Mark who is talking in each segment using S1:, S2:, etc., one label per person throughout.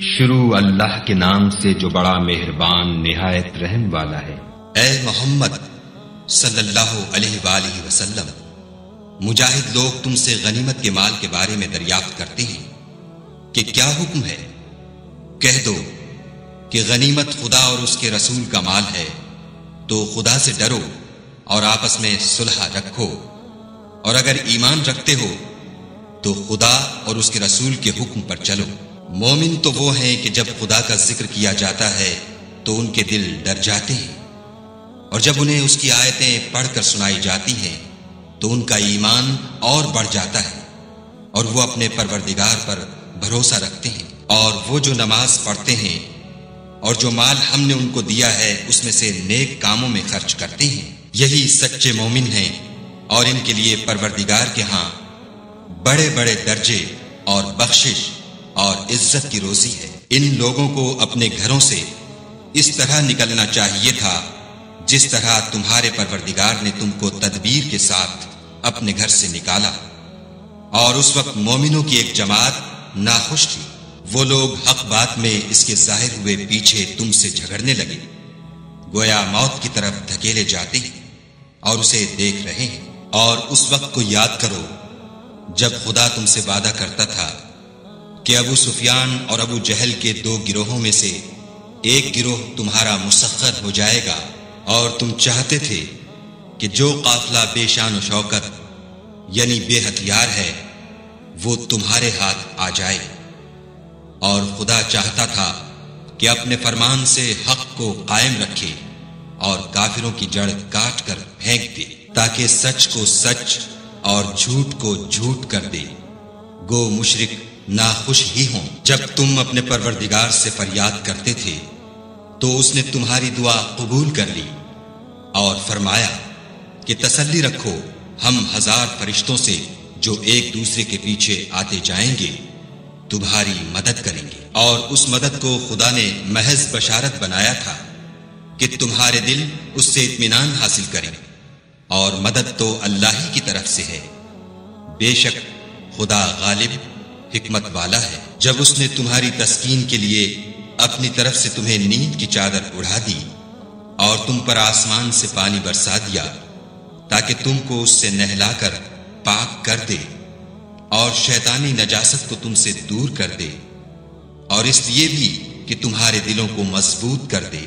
S1: شروع اللہ کے نام سے جو بڑا مہربان نہایت رحم والا ہے۔
S2: اے محمد صلی اللہ علیہ وآلہ وسلم، مجاہد لوگ تم سے غنیمت کے مال کے بارے میں دریافت کرتے ہیں کہ کیا حکم ہے؟ کہہ دو کہ غنیمت خدا اور اس کے رسول کا مال ہے، تو خدا سے ڈرو اور آپس میں صلح رکھو، اور اگر ایمان رکھتے ہو تو خدا اور اس کے رسول کے حکم پر چلو۔ مومن تو وہ ہیں کہ جب خدا کا ذکر کیا جاتا ہے تو ان کے دل ڈر جاتے ہیں، اور جب انہیں اس کی آیتیں پڑھ کر سنائی جاتی ہیں تو ان کا ایمان اور بڑھ جاتا ہے، اور وہ اپنے پروردگار پر بھروسہ رکھتے ہیں، اور وہ جو نماز پڑھتے ہیں اور جو مال ہم نے ان کو دیا ہے اس میں سے نیک کاموں میں خرچ کرتے ہیں، یہی سچے مومن ہیں، اور ان کے لیے پروردگار کے ہاں بڑے بڑے درجے اور بخشش اور عزت کی روزی ہے۔ ان لوگوں کو اپنے گھروں سے اس طرح نکلنا چاہیے تھا جس طرح تمہارے پروردگار نے تم کو تدبیر کے ساتھ اپنے گھر سے نکالا، اور اس وقت مومنوں کی ایک جماعت ناخوش تھی۔ وہ لوگ حق بات میں اس کے ظاہر ہوئے پیچھے تم سے جھگڑنے لگے، گویا موت کی طرف دھکیلے جاتے ہیں اور اسے دیکھ رہے ہیں۔ اور اس وقت کو یاد کرو جب خدا تم سے وعدہ کرتا تھا کہ ابو سفیان اور ابو جہل کے دو گروہوں میں سے ایک گروہ تمہارا مسخر ہو جائے گا، اور تم چاہتے تھے کہ جو قافلہ بے شان و شوکت یعنی بے ہتھیار ہے وہ تمہارے ہاتھ آ جائے، اور خدا چاہتا تھا کہ اپنے فرمان سے حق کو قائم رکھے اور کافروں کی جڑ کاٹ کر پھینک دے، تاکہ سچ کو سچ اور جھوٹ کو جھوٹ کر دے۔ گو مشرک ناخوش ہی ہوں۔ جب تم اپنے پروردگار سے فریاد کرتے تھے تو اس نے تمہاری دعا قبول کر لی اور فرمایا کہ تسلی رکھو، ہم 1000 فرشتوں سے جو ایک دوسرے کے پیچھے آتے جائیں گے تمہاری مدد کریں گے۔ اور اس مدد کو خدا نے محض بشارت بنایا تھا کہ تمہارے دل اس سے اطمینان حاصل کریں، اور مدد تو اللہ ہی کی طرف سے ہے، بے شک خدا غالب حکمت والا ہے۔ جب اس نے تمہاری تسکین کے لیے اپنی طرف سے تمہیں نیند کی چادر اڑا دی اور تم پر آسمان سے پانی برسا دیا تاکہ تم کو اس سے نہلا کر پاک کر دے اور شیطانی نجاست کو تم سے دور کر دے، اور اس لیے بھی کہ تمہارے دلوں کو مضبوط کر دے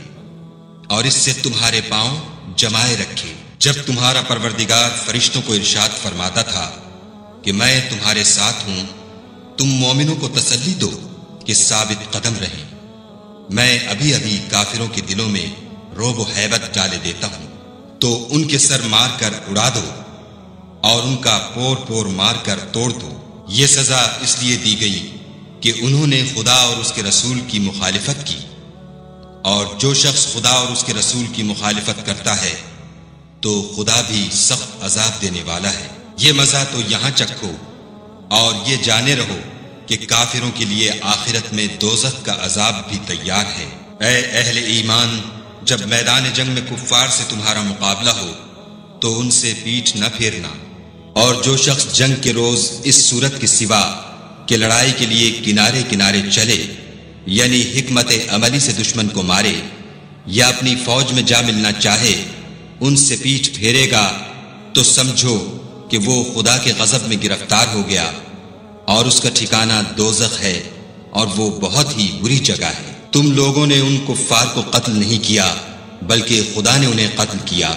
S2: اور اس سے تمہارے پاؤں جمائے رکھے۔ جب تمہارا پروردگار فرشتوں کو ارشاد فرماتا تھا کہ میں تمہارے ساتھ ہوں، تم مومنوں کو تسلی دو کہ ثابت قدم رہیں، میں ابھی ابھی کافروں کے دلوں میں رعب و ہیبت ڈالے دیتا ہوں، تو ان کے سر مار کر اڑا دو اور ان کا پور پور مار کر توڑ دو۔ یہ سزا اس لیے دی گئی کہ انہوں نے خدا اور اس کے رسول کی مخالفت کی، اور جو شخص خدا اور اس کے رسول کی مخالفت کرتا ہے تو خدا بھی سخت عذاب دینے والا ہے۔ یہ مزہ تو یہاں چکھو اور یہ جانے رہو کہ کافروں کے لیے آخرت میں دوزخ کا عذاب بھی تیار ہے۔ اے اہل ایمان، جب میدان جنگ میں کفار سے تمہارا مقابلہ ہو تو ان سے پیٹھ نہ پھیرنا، اور جو شخص جنگ کے روز اس صورت کے سوا کہ لڑائی کے لیے کنارے کنارے چلے، یعنی حکمت عملی سے دشمن کو مارے یا اپنی فوج میں جا ملنا چاہے، ان سے پیٹھ پھیرے گا تو سمجھو کہ وہ خدا کے غضب میں گرفتار ہو گیا، اور اس کا ٹھکانہ دوزخ ہے، اور وہ بہت ہی بری جگہ ہے۔ تم لوگوں نے ان کفار کو قتل نہیں کیا بلکہ خدا نے انہیں قتل کیا،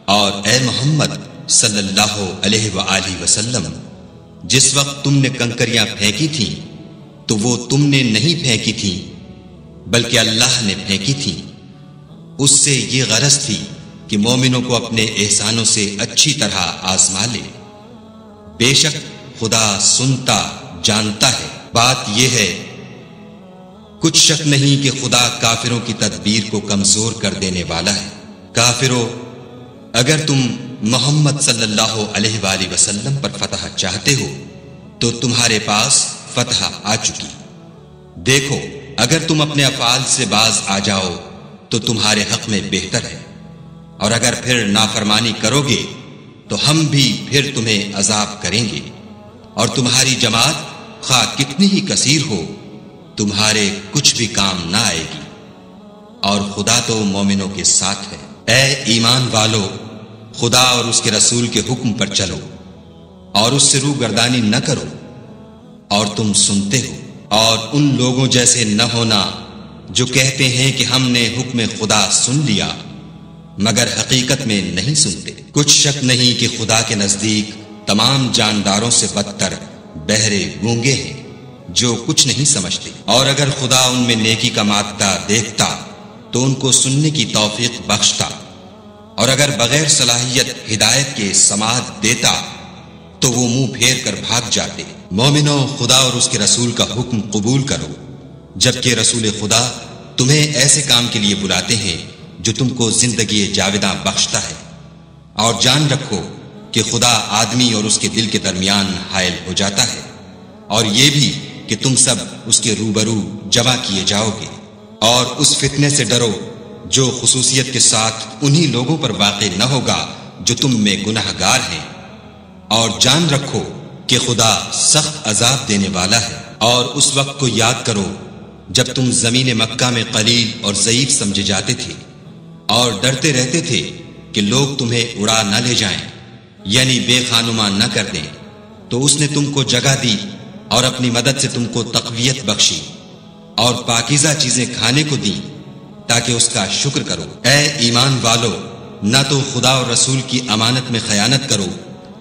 S2: اور اے محمد صلی اللہ علیہ وآلہ وسلم، جس وقت تم نے کنکریاں پھینکی تھیں تو وہ تم نے نہیں پھینکی تھیں بلکہ اللہ نے پھینکی تھیں۔ اس سے یہ غرض تھی کہ مومنوں کو اپنے احسانوں سے اچھی طرح آزما لے، بے شک خدا سنتا جانتا ہے۔ بات یہ ہے، کچھ شک نہیں کہ خدا کافروں کی تدبیر کو کمزور کر دینے والا ہے۔ کافروں، اگر تم محمد صلی اللہ علیہ وآلہ وسلم پر فتح چاہتے ہو تو تمہارے پاس فتح آ چکی۔ دیکھو، اگر تم اپنے افعال سے باز آ جاؤ تو تمہارے حق میں بہتر ہے، اور اگر پھر نافرمانی کرو گے تو ہم بھی پھر تمہیں عذاب کریں گے، اور تمہاری جماعت خواہ کتنی ہی کثیر ہو تمہارے کچھ بھی کام نہ آئے گی، اور خدا تو مومنوں کے ساتھ ہے۔ اے ایمان والو، خدا اور اس کے رسول کے حکم پر چلو اور اس سے روگردانی نہ کرو، اور تم سنتے ہو، اور ان لوگوں جیسے نہ ہونا جو کہتے ہیں کہ ہم نے حکم خدا سن لیا مگر حقیقت میں نہیں سنتے۔ کچھ شک نہیں کہ خدا کے نزدیک تمام جانداروں سے بدتر بہرے گونگے ہیں جو کچھ نہیں سمجھتے، اور اگر خدا ان میں نیکی کا مادہ دیکھتا تو ان کو سننے کی توفیق بخشتا، اور اگر بغیر صلاحیت ہدایت کے سماعت دیتا تو وہ منہ پھیر کر بھاگ جاتے۔ مومنو، خدا اور اس کے رسول کا حکم قبول کرو، جبکہ رسول خدا تمہیں ایسے کام کے لیے بلاتے ہیں جو تم کو زندگی جاوداں بخشتا ہے، اور جان رکھو کہ خدا آدمی اور اس کے دل کے درمیان حائل ہو جاتا ہے، اور یہ بھی کہ تم سب اس کے روبرو جمع کیے جاؤ گے، اور اس فتنے سے ڈرو جو خصوصیت کے ساتھ انہی لوگوں پر واقع نہ ہوگا جو تم میں گناہ گار ہیں، اور جان رکھو کہ خدا سخت عذاب دینے والا ہے۔ اور اس وقت کو یاد کرو جب تم زمین مکہ میں قلیل اور ضعیف سمجھے جاتے تھے اور ڈرتے رہتے تھے کہ لوگ تمہیں اڑا نہ لے جائیں، یعنی بے خانما نہ کر دیں، تو اس نے تم کو جگہ دی اور اپنی مدد سے تم کو تقویت بخشی اور پاکیزہ چیزیں کھانے کو دیں تاکہ اس کا شکر کرو۔ اے ایمان والو، نہ تو خدا اور رسول کی امانت میں خیانت کرو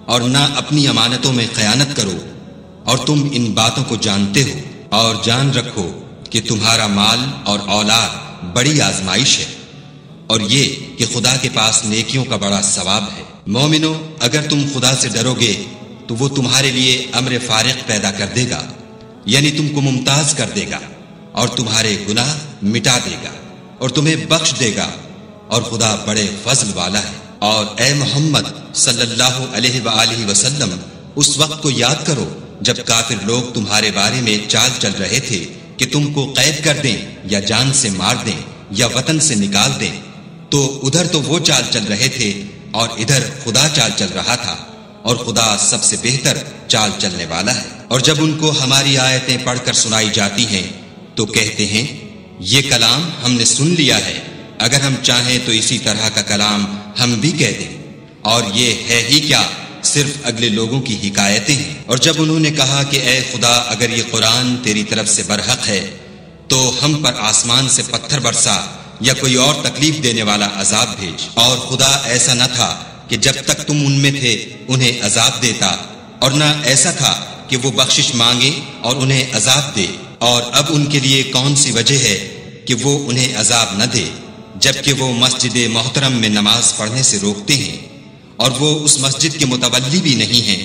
S2: اور نہ اپنی امانتوں میں خیانت کرو، اور تم ان باتوں کو جانتے ہو، اور جان رکھو کہ تمہارا مال اور اولاد بڑی آزمائش ہے، اور یہ کہ خدا کے پاس نیکیوں کا بڑا ثواب ہے۔ مومنو، اگر تم خدا سے ڈرو گے تو وہ تمہارے لیے امر فارغ پیدا کر دے گا، یعنی تم کو ممتاز کر دے گا اور تمہارے گناہ مٹا دے گا اور تمہیں بخش دے گا، اور خدا بڑے فضل والا ہے۔ اور اے محمد صلی اللہ علیہ وآلہ وسلم، اس وقت کو یاد کرو جب کافر لوگ تمہارے بارے میں چال چل رہے تھے کہ تم کو قید کر دیں یا جان سے مار دیں یا وطن سے نکال دیں، تو ادھر تو وہ چال چل رہے تھے اور ادھر خدا چال چل رہا تھا، اور خدا سب سے بہتر چال چلنے والا ہے۔ اور جب ان کو ہماری آیتیں پڑھ کر سنائی جاتی ہیں تو کہتے ہیں یہ کلام ہم نے سن لیا ہے، اگر ہم چاہیں تو اسی طرح کا کلام ہم بھی کہہ دیں، اور یہ ہے ہی کیا، صرف اگلے لوگوں کی حکایتیں ہیں۔ اور جب انہوں نے کہا کہ اے خدا، اگر یہ قرآن تیری طرف سے برحق ہے تو ہم پر آسمان سے پتھر برسا یا کوئی اور تکلیف دینے والا عذاب بھیج۔ اور خدا ایسا نہ تھا کہ جب تک تم ان میں تھے انہیں عذاب دیتا، اور نہ ایسا تھا کہ وہ بخشش مانگے اور انہیں عذاب دے۔ اور اب ان کے لیے کون سی وجہ ہے کہ وہ انہیں عذاب نہ دے، جبکہ وہ مسجد محترم میں نماز پڑھنے سے روکتے ہیں، اور وہ اس مسجد کے متولی بھی نہیں ہیں،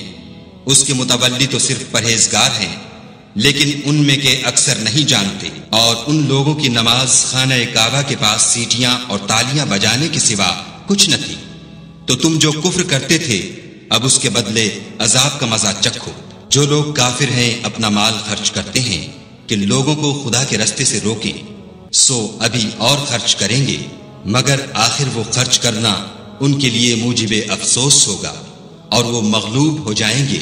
S2: اس کے متولی تو صرف پرہیزگار ہیں، لیکن ان میں کے اکثر نہیں جانتے۔ اور ان لوگوں کی نماز خانہ کعبہ کے پاس سیٹیاں اور تالیاں بجانے کے سوا کچھ نہ تھی، تو تم جو کفر کرتے تھے اب اس کے بدلے عذاب کا مزہ چکھو۔ جو لوگ کافر ہیں اپنا مال خرچ کرتے ہیں کہ لوگوں کو خدا کے رستے سے روکیں، سو ابھی اور خرچ کریں گے، مگر آخر وہ خرچ کرنا ان کے لیے موجب افسوس ہوگا، اور وہ مغلوب ہو جائیں گے،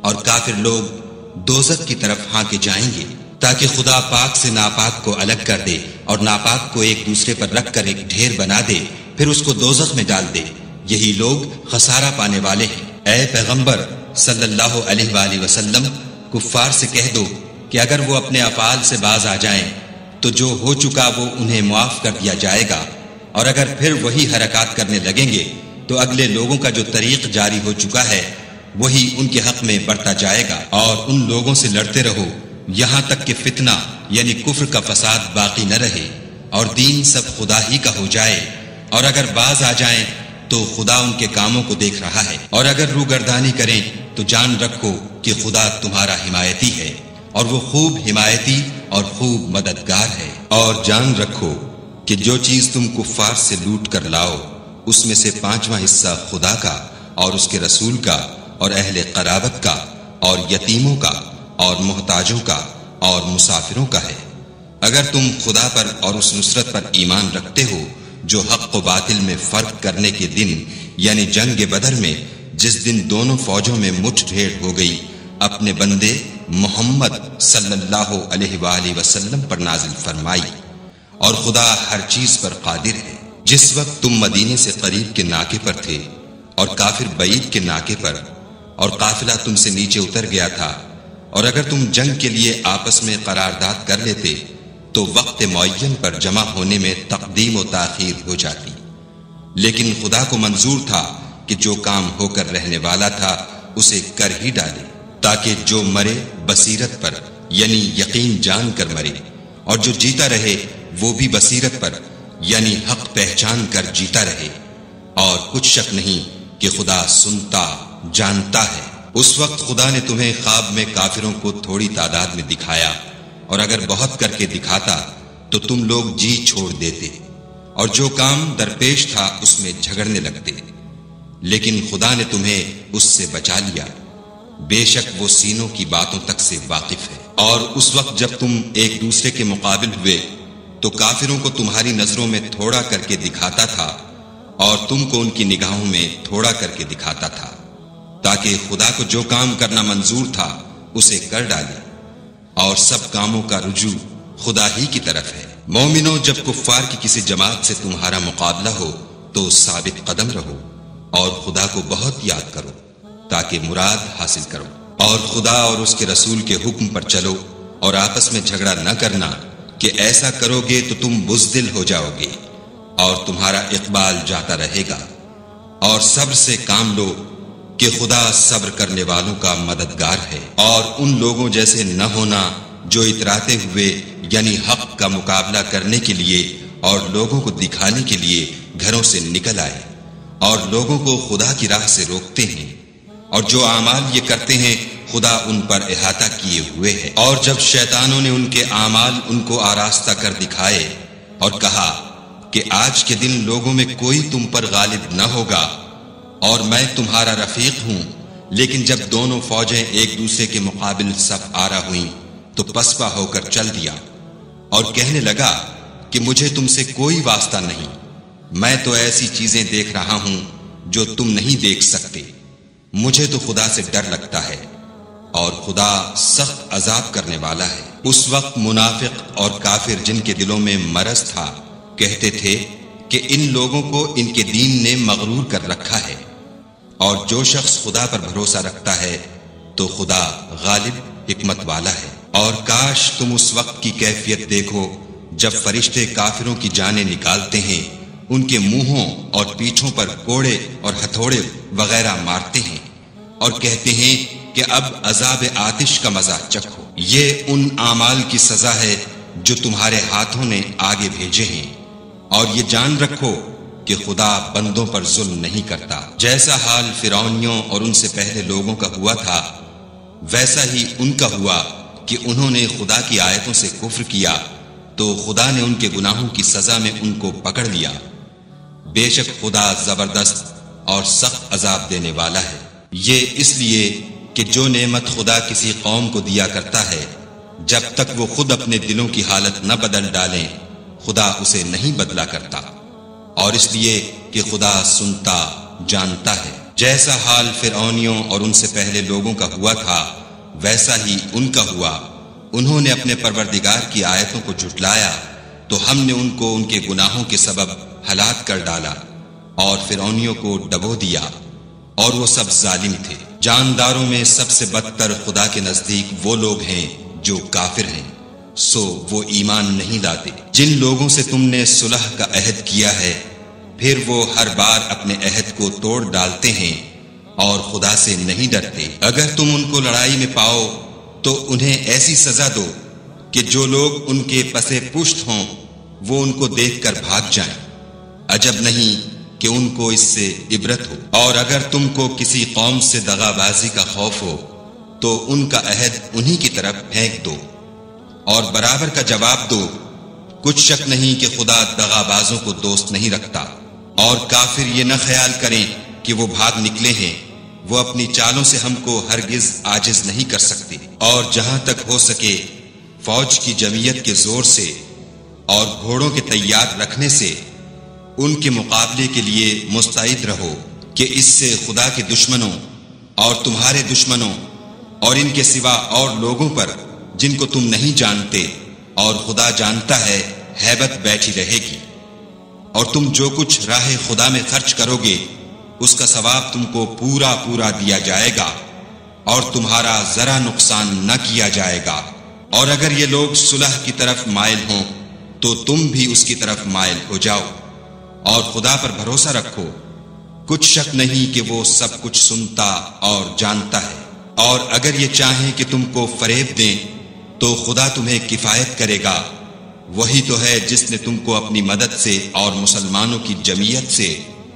S2: اور کافر لوگ دوزخ کی طرف ہانکے جائیں گے، تاکہ خدا پاک سے ناپاک کو الگ کر دے اور ناپاک کو ایک دوسرے پر رکھ کر ایک ڈھیر بنا دے، پھر اس کو دوزخ میں ڈال دے۔ یہی لوگ خسارہ پانے والے ہیں۔ اے پیغمبر صلی اللہ علیہ وآلہ وسلم، کفار سے کہہ دو کہ اگر وہ اپنے افعال سے باز آ جائیں تو جو ہو چکا وہ انہیں معاف کر دیا جائے گا، اور اگر پھر وہی حرکات کرنے لگیں گے تو اگلے لوگوں کا جو طریق جاری ہو چکا ہے وہی ان کے حق میں بڑھتا جائے گا۔ اور ان لوگوں سے لڑتے رہو یہاں تک کہ فتنہ یعنی کفر کا فساد باقی نہ رہے اور دین سب خدا ہی کا ہو جائے، اور اگر باز آ جائیں تو خدا ان کے کاموں کو دیکھ رہا ہے، اور اگر روگردانی کریں تو جان رکھو کہ خدا تمہارا حمایتی ہے، اور وہ خوب حمایتی اور خوب مددگار ہے۔ اور جان رکھو کہ جو چیز تم کفار سے لوٹ کر لاؤ اس میں سے 5واں حصہ خدا کا اور اس کے رسول کا اور اہل قرابت کا اور یتیموں کا اور محتاجوں کا اور مسافروں کا ہے۔ اگر تم خدا پر اور اس نصرت پر ایمان رکھتے ہو جو حق و باطل میں فرق کرنے کے دن یعنی جنگ بدر میں، جس دن دونوں فوجوں میں مٹھ بھیڑ ہو گئی، اپنے بندے محمد صلی اللہ علیہ وآلہ وسلم پر نازل فرمائی، اور خدا ہر چیز پر قادر ہے۔ جس وقت تم مدینے سے قریب کے ناکے پر تھے اور کافر بعید کے ناکے پر، اور قافلہ تم سے نیچے اتر گیا تھا، اور اگر تم جنگ کے لیے آپس میں قرارداد کر لیتے تو وقت معین پر جمع ہونے میں تقدیم و تاخیر ہو جاتی، لیکن خدا کو منظور تھا کہ جو کام ہو کر رہنے والا تھا اسے کر ہی ڈالے، تاکہ جو مرے بصیرت پر یعنی یقین جان کر مرے، اور جو جیتا رہے وہ بھی بصیرت پر یعنی حق پہچان کر جیتا رہے، اور کچھ شک نہیں کہ خدا سنتا جانتا ہے۔ اس وقت خدا نے تمہیں خواب میں کافروں کو تھوڑی تعداد میں دکھایا، اور اگر بہت کر کے دکھاتا تو تم لوگ جی چھوڑ دیتے، اور جو کام درپیش تھا اس میں جھگڑنے لگتے، لیکن خدا نے تمہیں اس سے بچا لیا، بے شک وہ سینوں کی باتوں تک سے واقف ہے۔ اور اس وقت جب تم ایک دوسرے کے مقابل ہوئے تو کافروں کو تمہاری نظروں میں تھوڑا کر کے دکھاتا تھا، اور تم کو ان کی نگاہوں میں تھوڑا کر کے دکھاتا تھا، تاکہ خدا کو جو کام کرنا منظور تھا اسے کر ڈالے، اور سب کاموں کا رجوع خدا ہی کی طرف ہے۔ مومنوں، جب کفار کی کسی جماعت سے تمہارا مقابلہ ہو تو ثابت قدم رہو، اور خدا کو بہت یاد کرو تاکہ مراد حاصل کرو، اور خدا اور اس کے رسول کے حکم پر چلو، اور آپس میں جھگڑا نہ کرنا کہ ایسا کرو گے تو تم بزدل ہو جاؤ گے اور تمہارا اقبال جاتا رہے گا، اور صبر سے کام لو کہ خدا صبر کرنے والوں کا مددگار ہے۔ اور ان لوگوں جیسے نہ ہونا جو اتراتے ہوئے یعنی حق کا مقابلہ کرنے کے لیے اور لوگوں کو دکھانے کے لیے گھروں سے نکل آئے، اور لوگوں کو خدا کی راہ سے روکتے ہیں، اور جو اعمال یہ کرتے ہیں خدا ان پر احاطہ کیے ہوئے ہے۔ اور جب شیطانوں نے ان کے اعمال ان کو آراستہ کر دکھائے اور کہا کہ آج کے دن لوگوں میں کوئی تم پر غالب نہ ہوگا اور میں تمہارا رفیق ہوں، لیکن جب دونوں فوجیں ایک دوسرے کے مقابل صف آرا ہوئیں تو پسپا ہو کر چل دیا، اور کہنے لگا کہ مجھے تم سے کوئی واسطہ نہیں، میں تو ایسی چیزیں دیکھ رہا ہوں جو تم نہیں دیکھ سکتے، مجھے تو خدا سے ڈر لگتا ہے، اور خدا سخت عذاب کرنے والا ہے۔ اس وقت منافق اور کافر جن کے دلوں میں مرض تھا کہتے تھے کہ ان لوگوں کو ان کے دین نے مغرور کر رکھا ہے، اور جو شخص خدا پر بھروسہ رکھتا ہے تو خدا غالب حکمت والا ہے۔ اور کاش تم اس وقت کی کیفیت دیکھو جب فرشتے کافروں کی جانیں نکالتے ہیں، ان کے منہوں اور پیٹھوں پر کوڑے اور ہتھوڑے وغیرہ مارتے ہیں، اور کہتے ہیں کہ اب عذاب آتش کا مزہ چکھو، یہ ان اعمال کی سزا ہے جو تمہارے ہاتھوں نے آگے بھیجے ہیں، اور یہ جان رکھو کہ خدا بندوں پر ظلم نہیں کرتا۔ جیسا حال فرعونیوں اور ان سے پہلے لوگوں کا ہوا تھا ویسا ہی ان کا ہوا کہ انہوں نے خدا کی آیتوں سے کفر کیا، تو خدا نے ان کے گناہوں کی سزا میں ان کو پکڑ لیا، بے شک خدا زبردست اور سخت عذاب دینے والا ہے۔ یہ اس لیے کہ جو نعمت خدا کسی قوم کو دیا کرتا ہے جب تک وہ خود اپنے دلوں کی حالت نہ بدل ڈالیں خدا اسے نہیں بدلا کرتا، اور اس لیے کہ خدا سنتا جانتا ہے۔ جیسا حال فرعونیوں اور ان سے پہلے لوگوں کا ہوا تھا ویسا ہی ان کا ہوا، انہوں نے اپنے پروردگار کی آیتوں کو جھٹلایا تو ہم نے ان کو ان کے گناہوں کے سبب ہلاک کر ڈالا اور فرعونیوں کو ڈبو دیا، اور وہ سب ظالم تھے۔ جانداروں میں سب سے بدتر خدا کے نزدیک وہ لوگ ہیں جو کافر ہیں، سو وہ ایمان نہیں لاتے۔ جن لوگوں سے تم نے صلح کا عہد کیا ہے پھر وہ ہر بار اپنے عہد کو توڑ ڈالتے ہیں اور خدا سے نہیں ڈرتے۔ اگر تم ان کو لڑائی میں پاؤ تو انہیں ایسی سزا دو کہ جو لوگ ان کے پسے پشت ہوں وہ ان کو دیکھ کر بھاگ جائیں، عجب نہیں کہ ان کو اس سے عبرت ہو۔ اور اگر تم کو کسی قوم سے دغا بازی کا خوف ہو تو ان کا عہد انہی کی طرف پھینک دو اور برابر کا جواب دو، کچھ شک نہیں کہ خدا دغا بازوں کو دوست نہیں رکھتا۔ اور کافر یہ نہ خیال کریں کہ وہ بھاگ نکلے ہیں، وہ اپنی چالوں سے ہم کو ہرگز عاجز نہیں کر سکتے۔ اور جہاں تک ہو سکے فوج کی جمعیت کے زور سے اور گھوڑوں کے تیار رکھنے سے ان کے مقابلے کے لیے مستعد رہو کہ اس سے خدا کے دشمنوں اور تمہارے دشمنوں اور ان کے سوا اور لوگوں پر جن کو تم نہیں جانتے اور خدا جانتا ہے ہیبت بیٹھی رہے گی۔ اور تم جو کچھ راہ خدا میں خرچ کرو گے اس کا ثواب تم کو پورا پورا دیا جائے گا اور تمہارا ذرا نقصان نہ کیا جائے گا۔ اور اگر یہ لوگ صلح کی طرف مائل ہوں تو تم بھی اس کی طرف مائل ہو جاؤ، اور خدا پر بھروسہ رکھو، کچھ شک نہیں کہ وہ سب کچھ سنتا اور جانتا ہے۔ اور اگر یہ چاہیں کہ تم کو فریب دیں تو خدا تمہیں کفایت کرے گا، وہی تو ہے جس نے تم کو اپنی مدد سے اور مسلمانوں کی جمعیت سے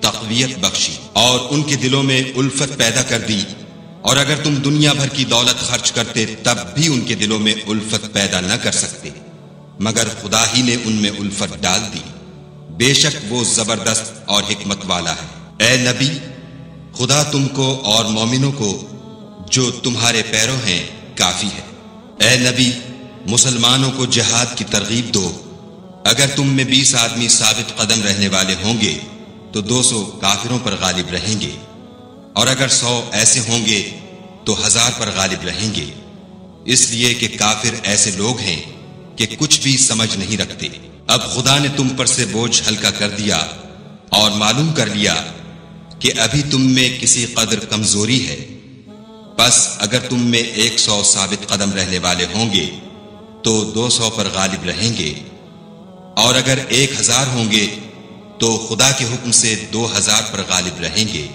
S2: تقویت بخشی اور ان کے دلوں میں الفت پیدا کر دی۔ اور اگر تم دنیا بھر کی دولت خرچ کرتے تب بھی ان کے دلوں میں الفت پیدا نہ کر سکتے، مگر خدا ہی نے ان میں الفت ڈال دی، بے شک وہ زبردست اور حکمت والا ہے۔ اے نبی، خدا تم کو اور مومنوں کو جو تمہارے پیرو ہیں کافی ہے۔ اے نبی، مسلمانوں کو جہاد کی ترغیب دو۔ اگر تم میں 20 آدمی ثابت قدم رہنے والے ہوں گے تو 200 کافروں پر غالب رہیں گے، اور اگر 100 ایسے ہوں گے تو 1000 پر غالب رہیں گے، اس لیے کہ کافر ایسے لوگ ہیں کہ کچھ بھی سمجھ نہیں رکھتے۔ اب خدا نے تم پر سے بوجھ ہلکا کر دیا اور معلوم کر لیا کہ ابھی تم میں کسی قدر کمزوری ہے، بس اگر تم میں 100 ثابت قدم رہنے والے ہوں گے تو 200 پر غالب رہیں گے، اور اگر 1000 ہوں گے تو خدا کے حکم سے 2000 پر غالب رہیں گے،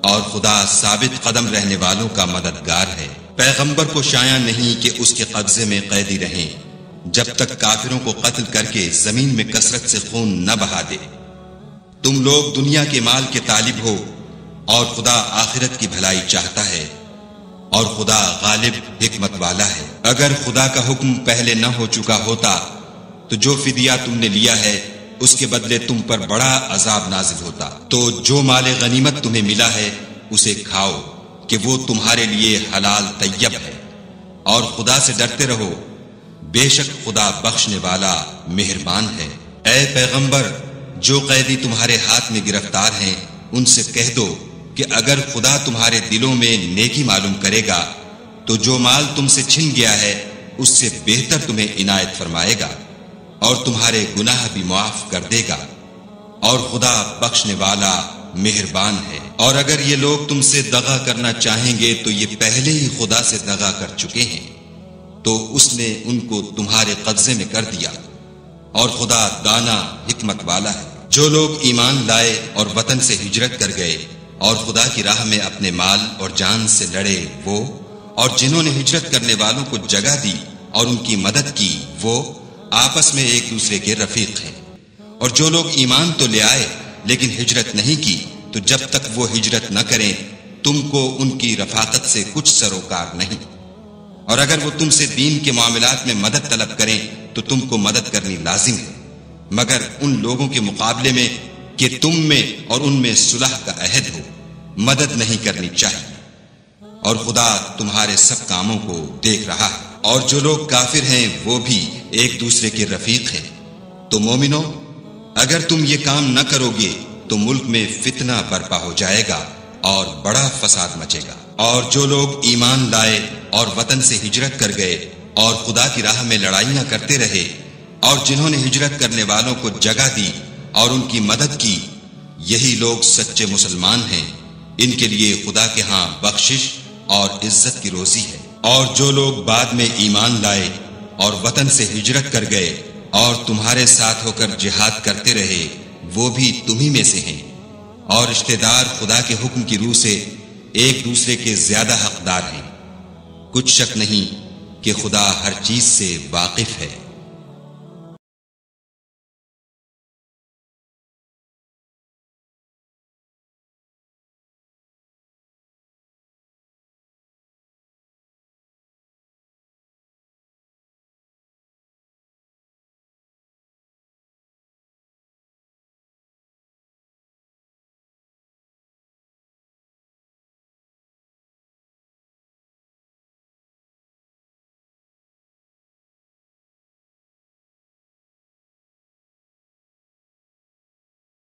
S2: اور خدا ثابت قدم رہنے والوں کا مددگار ہے۔ پیغمبر کو شایع نہیں کہ اس کے قبضے میں قیدی رہیں جب تک کافروں کو قتل کر کے زمین میں کثرت سے خون نہ بہا دے۔ تم لوگ دنیا کے مال کے طالب ہو اور خدا آخرت کی بھلائی چاہتا ہے، اور خدا غالب حکمت والا ہے۔ اگر خدا کا حکم پہلے نہ ہو چکا ہوتا تو جو فدیہ تم نے لیا ہے اس کے بدلے تم پر بڑا عذاب نازل ہوتا۔ تو جو مال غنیمت تمہیں ملا ہے اسے کھاؤ کہ وہ تمہارے لیے حلال طیب ہے، اور خدا سے ڈرتے رہو، بے شک خدا بخشنے والا مہربان ہے۔ اے پیغمبر، جو قیدی تمہارے ہاتھ میں گرفتار ہیں ان سے کہہ دو کہ اگر خدا تمہارے دلوں میں نیکی معلوم کرے گا تو جو مال تم سے چھن گیا ہے اس سے بہتر تمہیں عنایت فرمائے گا اور تمہارے گناہ بھی معاف کر دے گا، اور خدا بخشنے والا مہربان ہے۔ اور اگر یہ لوگ تم سے دغا کرنا چاہیں گے تو یہ پہلے ہی خدا سے دغا کر چکے ہیں، تو اس نے ان کو تمہارے قبضے میں کر دیا، اور خدا دانا حکمت والا ہے۔ جو لوگ ایمان لائے اور وطن سے ہجرت کر گئے اور خدا کی راہ میں اپنے مال اور جان سے لڑے وہ، اور جنہوں نے ہجرت کرنے والوں کو جگہ دی اور ان کی مدد کی وہ آپس میں ایک دوسرے کے رفیق ہیں۔ اور جو لوگ ایمان تو لے آئے لیکن ہجرت نہیں کی تو جب تک وہ ہجرت نہ کریں تم کو ان کی رفاقت سے کچھ سروکار نہیں، اور اگر وہ تم سے دین کے معاملات میں مدد طلب کریں تو تم کو مدد کرنی لازم ہے، مگر ان لوگوں کے مقابلے میں کہ تم میں اور ان میں صلح کا عہد ہو مدد نہیں کرنی چاہیے، اور خدا تمہارے سب کاموں کو دیکھ رہا ہے۔ اور جو لوگ کافر ہیں وہ بھی ایک دوسرے کے رفیق ہیں۔ تو مومنو، اگر تم یہ کام نہ کرو گے تو ملک میں فتنہ برپا ہو جائے گا اور بڑا فساد مچے گا۔ اور جو لوگ ایمان لائے اور وطن سے ہجرت کر گئے اور خدا کی راہ میں لڑائیاں کرتے رہے، اور جنہوں نے ہجرت کرنے والوں کو جگہ دی اور ان کی مدد کی، یہی لوگ سچے مسلمان ہیں، ان کے لیے خدا کے ہاں بخشش اور عزت کی روزی ہے۔ اور جو لوگ بعد میں ایمان لائے اور وطن سے ہجرت کر گئے اور تمہارے ساتھ ہو کر جہاد کرتے رہے، وہ بھی تمہیں میں سے ہیں، اور رشتہ دار خدا کے حکم کی روح سے ایک دوسرے کے زیادہ حقدار ہیں۔ کچھ شک نہیں کہ خدا ہر چیز سے واقف ہے۔